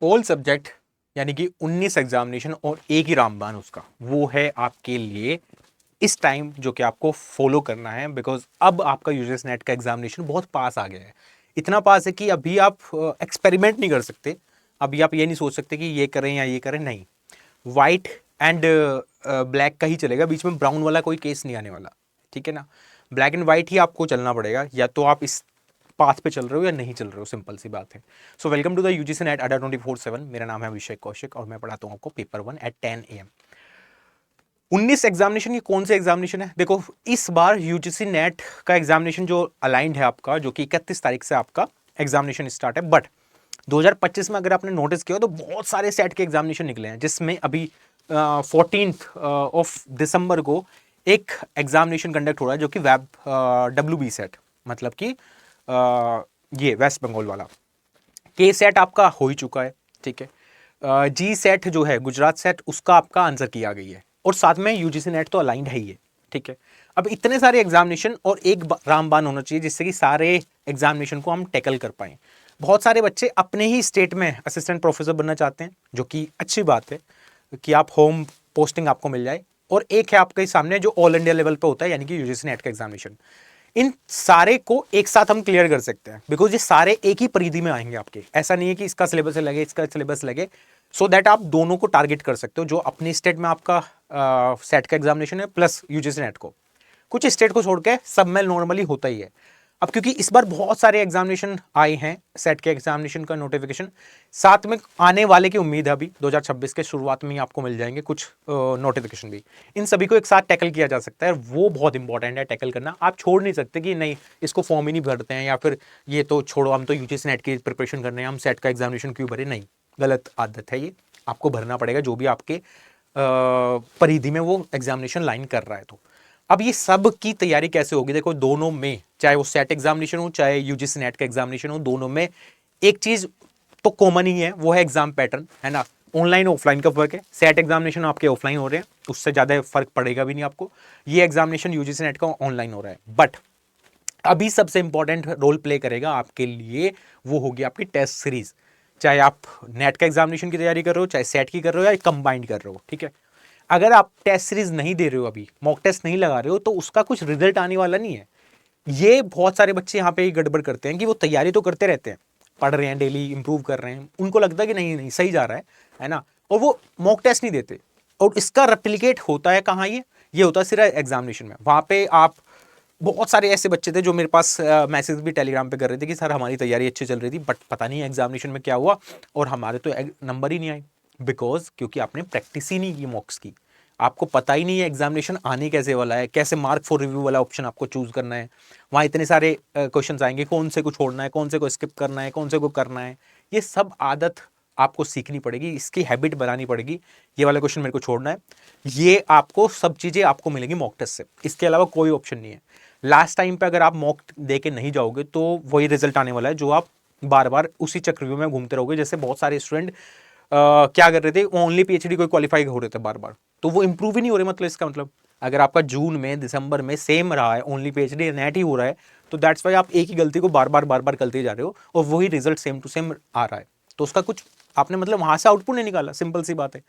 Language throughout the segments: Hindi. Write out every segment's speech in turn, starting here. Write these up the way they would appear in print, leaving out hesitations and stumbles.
ऑल सब्जेक्ट यानी कि 19 एग्जामिनेशन और एक ही रामबान उसका, वो है आपके लिए इस टाइम जो कि आपको फॉलो करना है। बिकॉज अब आपका यूजीसी नेट का एग्जामिनेशन बहुत पास आ गया है। इतना पास है कि अभी आप एक्सपेरिमेंट नहीं कर सकते। अभी आप ये नहीं सोच सकते कि ये करें या ये करें, नहीं। वाइट एंड ब्लैक का ही चलेगा, बीच में ब्राउन वाला कोई केस नहीं आने वाला। ठीक है ना, ब्लैक एंड वाइट ही आपको चलना पड़ेगा, या तो आप इस पाथ पे चल रहे हो या नहीं चल रहे हो, सिंपल सी बात है। So welcome to the UGC NET Adda 24/7। मेरा नाम है अभिषेक कौशिक और मैं पढ़ाता हूँ आपको पेपर 1 एट 10 AM। 19 एग्जामिनेशन, ये कौन से एग्जामिनेशन है? देखो, इस बार यूजीसी नेट का एग्जामिनेशन जो अलाइंड है आपका, जो कि 31 तारीख से आपका एग्जामिनेशन स्टार्ट है। बट 2025 में अगर आपने नोटिस किया तो बहुत सारे सेट के एग्जामिनेशन निकले हैं, जिसमें अभी 14 ऑफ दिसंबर को एक एग्जामिनेशन कंडक्ट हो रहा है, जो कि वेब WB सेट, मतलब कि ये वेस्ट बंगाल वाला। के सेट आपका हो ही चुका है, ठीक है। जी सेट जो है गुजरात सेट, उसका आपका आंसर किया गई है, और साथ में यूजीसी नेट तो अलाइंड है ही है, ठीक है। अब इतने सारे एग्जामिनेशन और एक रामबान होना चाहिए, जिससे कि सारे एग्जामिनेशन को हम टैकल कर पाए। बहुत सारे बच्चे अपने ही स्टेट में असिस्टेंट प्रोफेसर बनना चाहते हैं, जो कि अच्छी बात है कि आप होम पोस्टिंग आपको मिल जाए। और एक है आपके सामने जो ऑल इंडिया लेवल पे होता है, यानी कि यूजीसी नेट का एग्जामिनेशन। इन सारे को एक साथ हम क्लियर कर सकते हैं, बिकॉज ये सारे एक ही परिधि में आएंगे आपके। ऐसा नहीं है कि इसका सिलेबस लगे, इसका सिलेबस लगे। सो दैट आप दोनों को टारगेट कर सकते हो, जो अपनी स्टेट में आपका सेट का एग्जामिनेशन है प्लस यूजीसी नेट को। कुछ स्टेट को छोड़ के सब में नॉर्मली होता ही है। अब क्योंकि इस बार बहुत सारे एग्जामिनेशन आए हैं, सेट के एग्जामिनेशन का नोटिफिकेशन साथ में आने वाले की उम्मीद है। अभी 2026 के शुरुआत में ही आपको मिल जाएंगे कुछ नोटिफिकेशन भी। इन सभी को एक साथ टैकल किया जा सकता है, वो बहुत इंपॉर्टेंट है टैकल करना। आप छोड़ नहीं सकते कि नहीं, इसको फॉर्म ही नहीं भरते हैं, या फिर ये तो छोड़ो, हम तो यूजीसी नेट की प्रिपरेशन कर रहे हैं, हम सेट का एग्जामिनेशन क्यों भरे। नहीं, गलत आदत है ये। आपको भरना पड़ेगा, जो भी आपके परिधि में वो एग्जामिनेशन लाइन कर रहा है। तो अब ये सब की तैयारी कैसे होगी? देखो, दोनों में, चाहे वो सेट एग्जामिनेशन हो चाहे यूजीसी नेट का एग्जामिनेशन हो, दोनों में एक चीज तो कॉमन ही है, वो है एग्जाम पैटर्न, है ना। ऑनलाइन ऑफलाइन का फर्क है। सेट एग्जामिनेशन आपके ऑफलाइन हो रहे हैं, उससे ज्यादा फर्क पड़ेगा भी नहीं आपको। ये एग्जामिनेशन यूजीसी नेट का ऑनलाइन हो रहा है। बट अभी सबसे इंपॉर्टेंट रोल प्ले करेगा आपके लिए, वो होगी आपकी टेस्ट सीरीज। चाहे आप नेट का एग्जामिनेशन की तैयारी कर रहे हो, चाहे सेट की कर रहे हो, या कंबाइंड कर रहे हो, ठीक है। अगर आप टेस्ट सीरीज नहीं दे रहे हो, अभी मॉक टेस्ट नहीं लगा रहे हो, तो उसका कुछ रिजल्ट आने वाला नहीं है। ये बहुत सारे बच्चे यहाँ पे गड़बड़ करते हैं कि वो तैयारी तो करते रहते हैं, पढ़ रहे हैं, डेली इंप्रूव कर रहे हैं, उनको लगता है कि नहीं नहीं सही जा रहा है ना, और वो मॉक टेस्ट नहीं देते। और इसका रेप्लिकेट होता है कहाँ? ये होता है सिर्फ एग्जामिनेशन में। वहाँ पे आप, बहुत सारे ऐसे बच्चे थे जो मेरे पास मैसेज भी टेलीग्राम पे कर रहे थे कि सर हमारी तैयारी अच्छी चल रही थी, बट पता नहीं एग्जामिनेशन में क्या हुआ और हमारे तो नंबर ही नहीं आए। बिकॉज क्योंकि आपने प्रैक्टिस ही नहीं की मॉक्स की, आपको पता ही नहीं है एग्जामिनेशन आने कैसे वाला है, कैसे मार्क फॉर रिव्यू वाला ऑप्शन आपको चूज करना है। वहाँ इतने सारे क्वेश्चन आएंगे, कौन से को छोड़ना है, कौन से को स्किप करना है, कौन से को करना है। ये सब आदत आपको सीखनी पड़ेगी, इसकी हैबिट बनानी पड़ेगी। ये वाला क्वेश्चन मेरे को छोड़ना है, ये आपको सब चीज़ें आपको मिलेंगी मॉक टेस्ट से, इसके अलावा कोई ऑप्शन नहीं है। लास्ट टाइम पे अगर आप मॉक दे के नहीं जाओगे तो वही रिजल्ट आने वाला है, जो आप बार बार उसी चक्रव्यूह में घूमते रहोगे। जैसे बहुत सारे स्टूडेंट क्या कर रहे थे, ओनली PhD कोई क्वालिफाई हो रहे थे बार बार, तो वो इंप्रूव ही नहीं हो रहे। मतलब इसका मतलब, अगर आपका जून में दिसंबर में सेम रहा है, ओनली PhD नेट ही हो रहा है, तो दैट्स वाई आप एक ही गलती को बार बार करते जा रहे हो और वही रिजल्ट सेम टू सेम आ रहा है। तो उसका कुछ आपने मतलब वहां से आउटपुट नहीं निकाला, सिंपल सी बात है।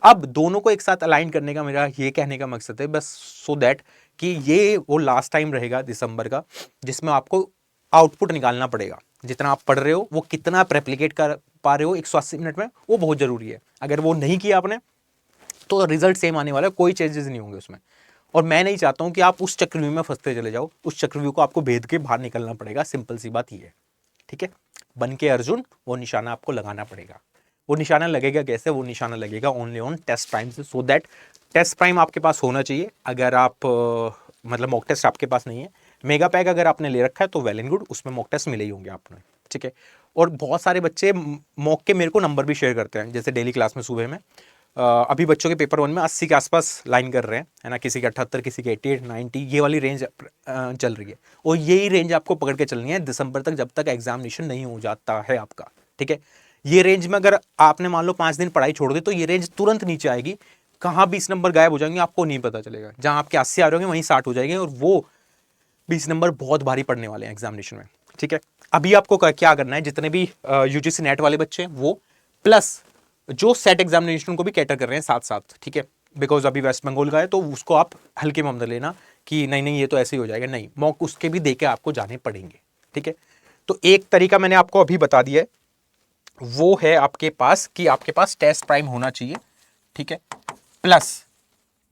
अब दोनों को एक साथ अलाइन करने का मेरा ये कहने का मकसद है, बस सो दैट कि ये वो लास्ट टाइम रहेगा दिसंबर का, जिसमें आपको आउटपुट निकालना पड़ेगा। जितना आप पढ़ रहे हो वो कितना आप रेप्लिकेट कर पा रहे हो 180 मिनट में, वो बहुत जरूरी है। अगर वो नहीं किया आपने तो रिजल्ट सेम आने वाला है, कोई चेंजेस नहीं होंगे उसमें। और मैं नहीं चाहता हूं कि आप उस चक्रव्यूह में फंसते चले जाओ। उस चक्रव्यूह को आपको भेद के बाहर निकलना पड़ेगा, सिंपल सी बात ये है, ठीक है। बन के अर्जुन, वो निशाना आपको लगाना पड़ेगा। वो निशाना लगेगा कैसे? वो निशाना लगेगा ओनली ऑन टेस्ट प्राइम से, सो दैट टेस्ट प्राइम आपके पास होना चाहिए। अगर आप मतलब मॉक टेस्ट आपके पास नहीं है, मेगा पैक अगर आपने ले रखा है तो वेल एंड गुड, उसमें मॉक टेस्ट मिले ही होंगे आपने, ठीक है। और बहुत सारे बच्चे मॉक के मेरे को नंबर भी शेयर करते हैं, जैसे डेली क्लास में सुबह में अभी बच्चों के पेपर 1 में 80 के आसपास लाइन कर रहे हैं, है ना। किसी के 78, किसी के 88, 90, ये वाली रेंज चल रही है। और यही रेंज आपको पकड़ के चलनी है दिसंबर तक, जब तक एग्जामिनेशन नहीं हो जाता है आपका, ठीक है। ये रेंज में अगर आपने मान लो 5 दिन पढ़ाई छोड़ दी, तो ये रेंज तुरंत नीचे आएगी। कहाँ 20 नंबर गायब हो जाएंगे आपको नहीं पता चलेगा। जहां आपके 80 आ रहे होंगे वहीं 60 हो जाएंगे, और वो 20 नंबर बहुत भारी पड़ने वाले हैं एग्जामिनेशन में, ठीक है। अभी आपको क्या करना है, जितने भी यूजीसी नेट वाले बच्चे हैं वो प्लस जो सेट एग्जामिनेशन को भी कैटर कर रहे हैं साथ साथ, ठीक है, बिकॉज अभी वेस्ट बंगाल का है तो उसको आप हल्के में मत लेना कि नहीं नहीं ये तो ऐसे ही हो जाएगा, नहीं, मॉक उसके भी देके आपको जाने पड़ेंगे, ठीक है। तो एक तरीका मैंने आपको अभी बता दिया है, वो है आपके पास कि आपके पास टेस्ट प्राइम होना चाहिए, ठीक है। प्लस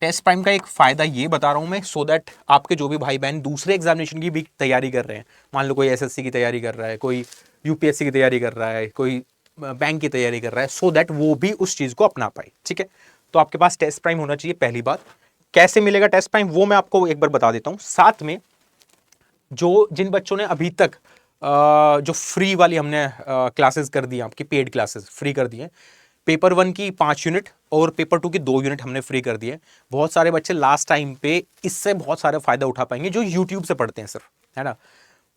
टेस्ट प्राइम का एक फायदा ये बता रहा हूं मैं, सो दैट आपके जो भी भाई बहन दूसरे एग्जामिनेशन की भी तैयारी कर रहे हैं, मान लो कोई एसएससी की तैयारी कर रहा है, कोई यूपीएससी की तैयारी कर रहा है, कोई बैंक की तैयारी कर रहा है, सो दैट वो भी उस चीज को अपना पाए, ठीक है। तो आपके पास टेस्ट प्राइम होना चाहिए, पहली बात। कैसे मिलेगा टेस्ट प्राइम वो मैं आपको एक बार बता देता हूं। साथ में जो जिन बच्चों ने अभी तक जो फ्री वाली हमने क्लासेस कर दी, आपकी पेड क्लासेस फ्री कर दी हैं, पेपर 1 की 5 यूनिट और पेपर 2 की 2 यूनिट हमने फ्री कर दिए। बहुत सारे बच्चे लास्ट टाइम पे इससे बहुत सारे फायदा उठा पाएंगे जो यूट्यूब से पढ़ते हैं सिर्फ, है ना,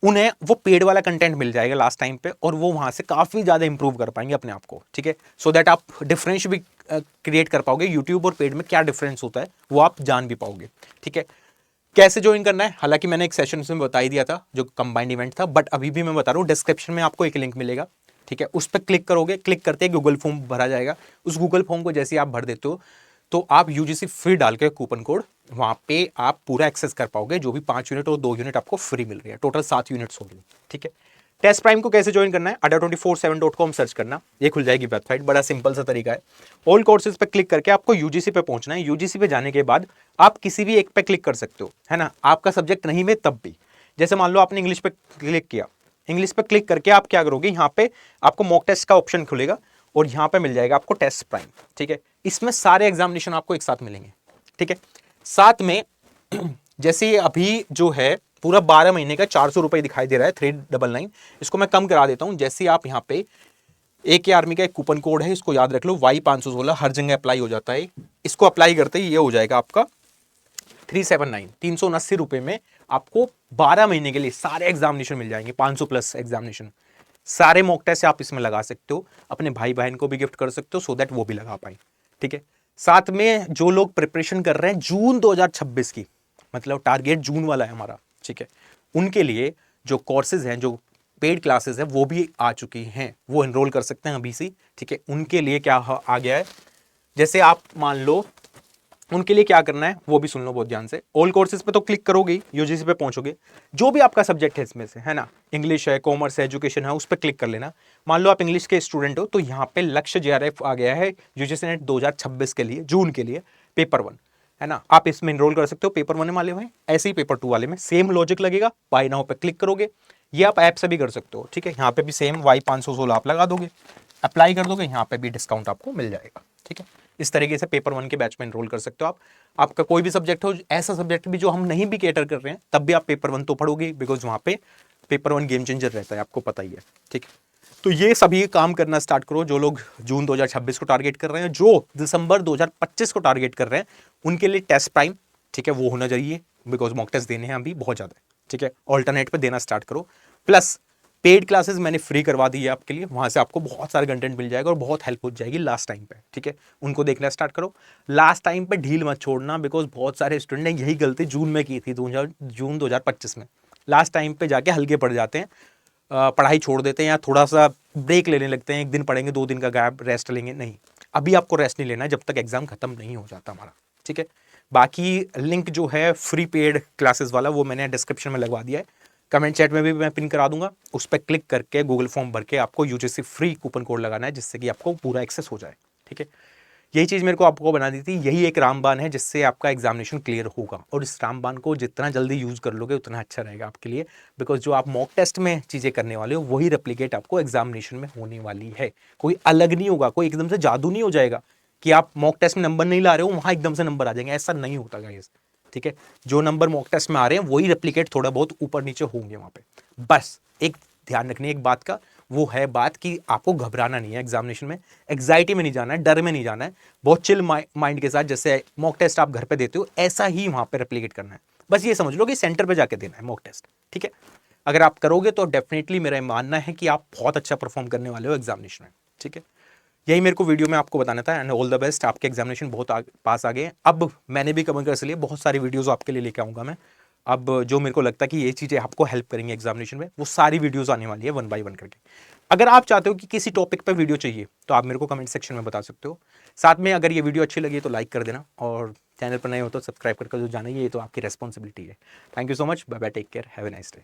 उन्हें वो पेड वाला कंटेंट मिल जाएगा लास्ट टाइम पे और वो वहां से काफी ज्यादा इंप्रूव कर पाएंगे अपने आप को, ठीक है। सो दैट आप डिफरेंस भी क्रिएट कर पाओगे, यूट्यूब और पेड में क्या डिफरेंस होता है वो आप जान भी पाओगे, ठीक है। कैसे ज्वाइन करना है, हालांकि मैंने एक सेशन में बता ही दिया था जो कंबाइंड इवेंट था, बट अभी भी मैं बता रहा हूँ, डिस्क्रिप्शन में आपको एक लिंक मिलेगा, ठीक है, उस पर क्लिक करोगे, क्लिक करते ही गूगल फॉर्म भरा जाएगा। उस गूगल फॉर्म को जैसे आप भर देते हो तो आप यूजीसी फ्री डाल के कूपन कोड वहां पे आप पूरा एक्सेस कर पाओगे, जो भी 5 यूनिट और 2 यूनिट आपको फ्री मिल रही है, टोटल 7 यूनिट्स होगी, ठीक है। टेस्ट प्राइम को कैसे ज्वाइन करना है, adda247.com सर्च करना, ये खुल जाएगी वेबसाइट, बड़ा सिंपल सा तरीका है। ऑल कोर्सेज पे क्लिक करके आपको यूजीसी पे पहुंचना है। यूजीसी पे जाने के बाद आप किसी भी एक पे क्लिक कर सकते हो, है ना, आपका सब्जेक्ट नहीं में तब भी। जैसे मान लो आपने इंग्लिश पे क्लिक किया, इंग्लिश पे क्लिक करके आप क्या करोगे, यहाँ पे आपको मॉक टेस्ट का ऑप्शन खुलेगा और यहाँ पे मिल जाएगा आपको टेस्ट प्राइम, ठीक है। इसमें सारे एग्जामिनेशन आपको एक साथ मिलेंगे, ठीक है। साथ में जैसे अभी जो है पूरा 12 महीने का 400 रुपए दिखाई दे रहा है 399, इसको मैं कम करा देता हूं। जैसे आप यहाँ पे एक आर्मी का एक कूपन कोड है, इसको याद रख लो, Y516 हर जगह अप्लाई हो जाता है। इसको अप्लाई करते ही ये हो जाएगा आपका 379, 379 रुपए में आपको 12 महीने के लिए सारे एग्जामिनेशन मिल जाएंगे, 500 प्लस एग्जामिनेशन, सारे मॉक टेस्ट आप इसमें लगा सकते हो, अपने भाई बहन को भी गिफ्ट कर सकते हो सो दैट वो भी लगा पाए, ठीक है। साथ में जो लोग प्रिपरेशन कर रहे हैं जून 2026 की, मतलब टारगेट जून वाला है हमारा, ठीक है, उनके लिए जो कोर्सेज हैं, जो पेड क्लासेस हैं, वो भी आ चुकी हैं, वो एनरोल कर सकते हैं अभी से, ठीक है। उनके लिए क्या आ गया है, जैसे आप मान लो उनके लिए क्या करना है वो भी सुन लो बहुत ध्यान से। ऑल कोर्सेज पे तो क्लिक करोगे, यूजीसी पे पहुंचोगे, जो भी आपका सब्जेक्ट है इसमें से, है ना, इंग्लिश है, कॉमर्स है, एजुकेशन है, उस पर क्लिक कर लेना। मान लो आप इंग्लिश के स्टूडेंट हो तो यहाँ पे लक्ष्य जेआरएफ आ गया है यूजीसी नेट 2026 के लिए, जून के लिए, पेपर 1, है ना, आप इसमें एनरोल कर सकते हो पेपर 1 वाले में, ऐसे ही पेपर 2 वाले में सेम लॉजिक लगेगा। बाय नाउ पे क्लिक करोगे, ये आप ऐप से भी कर सकते हो, ठीक है। यहाँ पे भी सेम Y516 आप लगा दोगे, अप्लाई कर दोगे, यहाँ पे भी डिस्काउंट आपको मिल जाएगा, ठीक है। इस तरीके से पेपर 1 के बैच में एनरोल कर सकते हो आप। आपका कोई भी सब्जेक्ट हो, ऐसा सब्जेक्ट भी जो हम नहीं भी कैटर कर रहे हैं, तब भी आप पेपर 1 तो पढ़ोगे, बिकॉज वहां पे पेपर 1 गेम चेंजर रहता है, आपको पता ही है, ठीक है। तो ये सभी काम करना स्टार्ट करो, जो लोग जून 2026 को टारगेट कर रहे हैं, जो दिसंबर 2025 को टारगेट कर रहे हैं, उनके लिए टेस्ट प्राइम, ठीक है, वो होना चाहिए, बिकॉज मॉक टेस्ट देने हैं अभी बहुत ज्यादा, ठीक है। ऑल्टरनेट पे देना स्टार्ट करो। प्लस पेड क्लासेस मैंने फ्री करवा दी है आपके लिए, वहां से आपको बहुत सारे कंटेंट मिल जाएगा और बहुत हेल्प हो जाएगी लास्ट टाइम पे, ठीक है। उनको देखना स्टार्ट करो, लास्ट टाइम पे ढील मत छोड़ना, बिकॉज बहुत सारे स्टूडेंट ने यही गलती जून में की थी, जून 2025 में, लास्ट टाइम पे जाके हल्के पड़ जाते हैं, पढ़ाई छोड़ देते हैं या थोड़ा सा ब्रेक लेने लगते हैं, 1 दिन पढ़ेंगे, 2 दिन का गैप रेस्ट लेंगे, नहीं, अभी आपको रेस्ट नहीं लेना है जब तक एग्जाम खत्म नहीं हो जाता हमारा, ठीक है। बाकी लिंक जो है फ्री पेड क्लासेस वाला वो मैंने डिस्क्रिप्शन में लगवा दिया है, कमेंट चैट में भी मैं पिन करा दूंगा, उस पर क्लिक करके गूगल फॉर्म भर के आपको यूजीसी फ्री कूपन कोड लगाना है, जिससे कि आपको पूरा एक्सेस हो जाए, ठीक है। यही चीज़ मेरे को आपको बना दी थी, यही एक रामबान है जिससे आपका एग्जामिनेशन क्लियर होगा, और इस रामबान को जितना जल्दी यूज कर लोगे उतना अच्छा रहेगा आपके लिए, बिकॉज जो आप मॉक टेस्ट में चीज़ें करने वाले हो वही रेप्लिकेट आपको एग्जामिनेशन में होने वाली है, कोई अलग नहीं होगा, कोई एकदम से जादू नहीं हो जाएगा कि आप मॉक टेस्ट में नंबर नहीं ला रहे हो वहां एकदम से नंबर आ जाएंगे, ऐसा नहीं होता गाइस, ठीक है। जो नंबर मॉक टेस्ट में आ रहे हैं वही रेप्लिकेट थोड़ा बहुत ऊपर नीचे होंगे वहां पे। बस एक ध्यान रखनी है एक बात का, वो है बात कि आपको घबराना नहीं है एग्जामिनेशन में, एग्जाइटी में नहीं जाना है, डर में नहीं जाना है, बहुत चिल माइंड के साथ जैसे मॉक टेस्ट आप घर पे देते हो ऐसा ही वहां पे रेप्लिकेट करना है। बस ये समझ लो कि सेंटर पे जाके देना है मॉक टेस्ट, ठीक है। अगर आप करोगे तो डेफिनेटली मेरा मानना है कि आप बहुत अच्छा परफॉर्म करने वाले हो एग्जामिनेशन में, ठीक है। यही मेरे को वीडियो में आपको बताना था, एंड ऑल द बेस्ट, आपके एग्जामिनेशन बहुत पास आ गए। अब मैंने भी कवर कर लिए, बहुत सारी वीडियोस आपके लिए लेके आऊंगा मैं, अब जो मेरे को लगता है कि ये चीज़ें आपको हेल्प करेंगे एग्जामिनेशन में, वो सारी वीडियोस आने वाली है 1 बाय 1 करके। अगर आप चाहते हो कि किसी टॉपिक पर वीडियो चाहिए तो आप मेरे को कमेंट सेक्शन में बता सकते हो। साथ में अगर ये वीडियो अच्छी लगी तो लाइक कर देना, और चैनल पर नए हो तो सब्सक्राइब करके जो जाना, ये तो आपकी रेस्पॉन्सिबिलिटी है। Thank you so much, bye bye, take care, have a nice day.